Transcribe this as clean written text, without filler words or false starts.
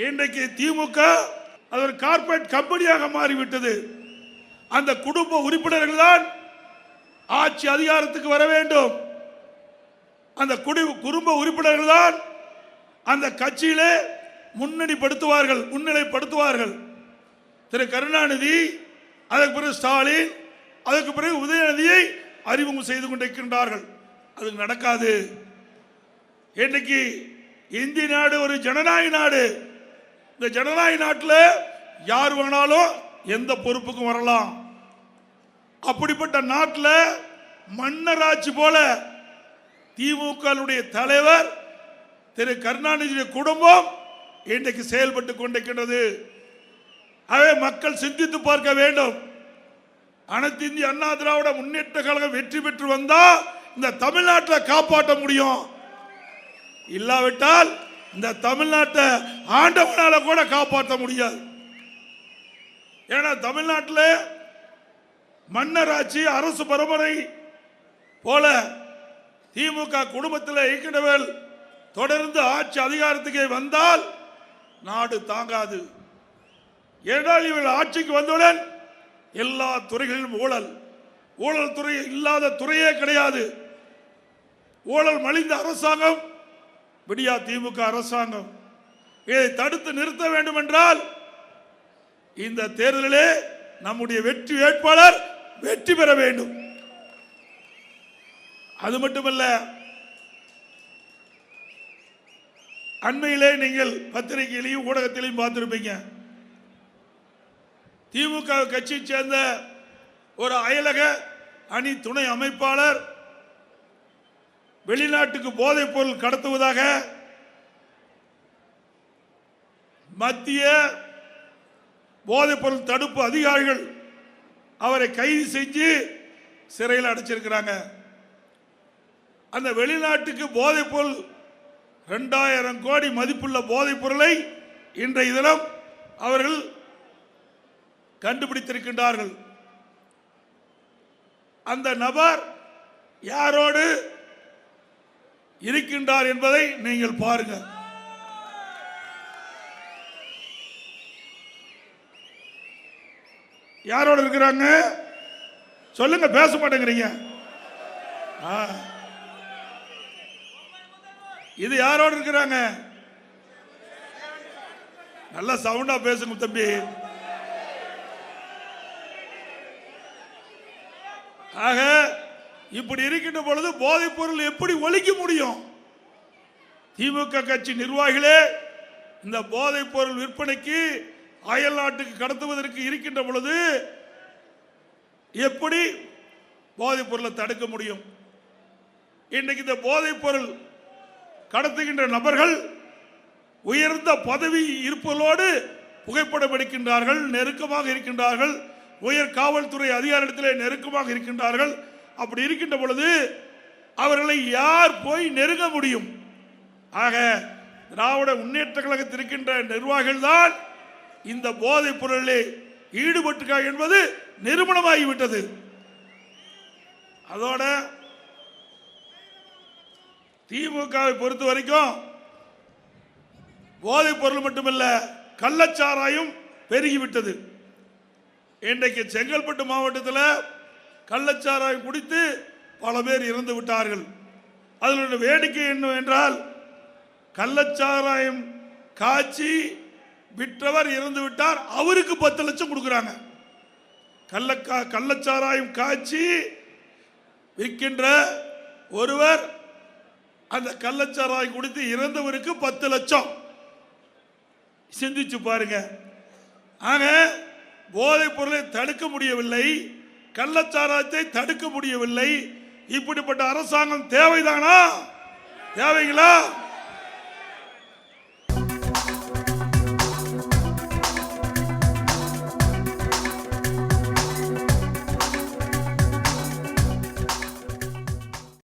இன்றைக்கு திமுக அது ஒரு கார்ப்பரேட் கம்பெனியாக மாறிவிட்டது. அந்த குடும்ப உறுப்பினர்கள் தான் ஆட்சி அதிகாரத்துக்கு வர வேண்டும். அந்த குடும்ப உறுப்பினர்கள் தான் அந்த கட்சியிலே முன்னிலைப்படுத்துவார்கள். திரு கருணாநிதி, அதற்கு பிறகு ஸ்டாலின், அதற்கு பிறகு உதயநிதியை அறிமுகம் செய்து கொண்டிருக்கின்றார்கள். அது நடக்காது. இன்னைக்கு இந்திய நாடு ஒரு ஜனநாயக நாடு. இந்த ஜனநாயக நாட்டில் யார் வேணாலும் எந்த பொறுப்புக்கும் வரலாம். அப்படிப்பட்ட நாட்டில் மன்னராட்சி போல திமுக தலைவர் திரு கருணாநிதி குடும்பம் இன்றைக்கு செயல்பட்டு கொண்டிருக்கின்றது. அவை மக்கள் சிந்தித்து பார்க்க வேண்டும். அனைத்து இந்திய அண்ணா திராவிட முன்னேற்ற கழகம் வெற்றி பெற்று வந்தா இந்த தமிழ்நாட்டில் காப்பாற்ற முடியும். இல்லாவிட்டால் இந்த தமிழ்நாட்டை ஆண்டவனால கூட காப்பாற்ற முடியாது. ஏன்னா தமிழ்நாட்டில் மன்னராட்சி அரசு பரம்பரை போல திமுக குடும்பத்தில் இருக்கின்றவர்கள் தொடர்ந்து ஆட்சி அதிகாரத்துக்கு வந்தால் நாடு தாங்காது. ஏனால் இவர்கள் ஆட்சிக்கு வந்தவுடன் எல்லா துறைகளிலும் ஊழல் துறை இல்லாத துறையே கிடையாது. ஊழல் மலிந்த அரசாங்கம் விடியா திமுக அரசாங்கம். இதை தடுத்து நிறுத்த வேண்டும் என்றால் இந்த தேர்தலிலே நம்முடைய வெற்றி வேட்பாளர் வெற்றி பெற வேண்டும். அது மட்டுமல்ல, அண்மையிலே நீங்கள் பத்திரிகையிலையும் ஊடகத்திலையும் பார்த்திருப்பீங்க. திமுக கட்சியை சேர்ந்த ஒரு அயலக அணி துணை அமைப்பாளர் வெளிநாட்டுக்கு போதைப் பொருள் கடத்துவதாக மத்திய போதைப் பொருள் தடுப்பு அதிகாரிகள் அவரை கைது செஞ்சு சிறையில் அடைச்சிருக்கிறாங்க. அந்த வெளிநாட்டுக்கு போதைப் பொருள் 2000 கோடி மதிப்புள்ள போதைப் பொருளை இன்றைய தினம் அவர்கள் கண்டுபிடித்திருக்கின்றார்கள். அந்த நபர் யாரோடு இருக்கின்றார் என்பதை நீங்கள் பாருங்க. யாரோடு இருக்கிறாங்க சொல்லுங்க, பேச மாட்டேங்கிறீங்க. இது யாரோடு இருக்கிறாங்க? நல்ல சவுண்டா பேசுங்க தம்பி. ஆக இப்படி இருக்கின்ற பொழுது போதைப் பொருள் எப்படி ஒழிக்க முடியும்? திமுக கட்சி நிர்வாகிகளே இந்த போதைப் பொருள் விற்பனைக்கு அயல் நாட்டுக்கு கடத்துவதற்கு இருக்கின்ற பொழுது எப்படி போதைப் பொருளை தடுக்க முடியும்? இன்றைக்கு இந்த போதைப் பொருள் கடத்துகின்ற நபர்கள் உயர்ந்த பதவி இருப்பதோடு புகைப்படம் எடுக்கின்றார்கள், நெருக்கமாக இருக்கின்றார்கள், உயர் காவல்துறை அதிகாரிடத்திலே நெருக்கமாக இருக்கின்றார்கள். அப்படி இருக்கின்ற பொழுது அவர்களை யார் போய் நெருங்க முடியும்? ஆக திராவிட முன்னேற்ற கழகத்தில் இருக்கின்ற நிர்வாகிகள் தான் இந்த போதைப் பொருளிலே ஈடுபட்டிருக்கார் என்பது நிரூபணமாகிவிட்டது. அதோட திமுகவை பொறுத்த வரைக்கும் போதைப் பொருள் மட்டுமல்ல, கள்ளச்சாராயம் பெருகிவிட்டது. இன்றைக்கு செங்கல்பட்டு மாவட்டத்தில் கள்ளச்சாராயம் குடித்து பல பேர் இறந்து விட்டார்கள். அதில் வேடிக்கை என்னவென்றால், கள்ளச்சாராயம் காய்ச்சி விற்றவர் இறந்து விட்டார், அவருக்கு 10 லட்சம் கொடுக்குறாங்க. கள்ளச்சாராயம் காய்ச்சி விற்கின்ற ஒருவர் அந்த கள்ளச்சாராயம் குடித்து இறந்தவருக்கு 10 லட்சம். சிந்திச்சு பாருங்க. ஆக போதைப் பொருளை தடுக்க முடியவில்லை, கள்ளச்சாராயத்தை தடுக்க முடியவில்லை. இப்படிப்பட்ட அரசாங்கம் தேவைதானா? தேவைங்களா?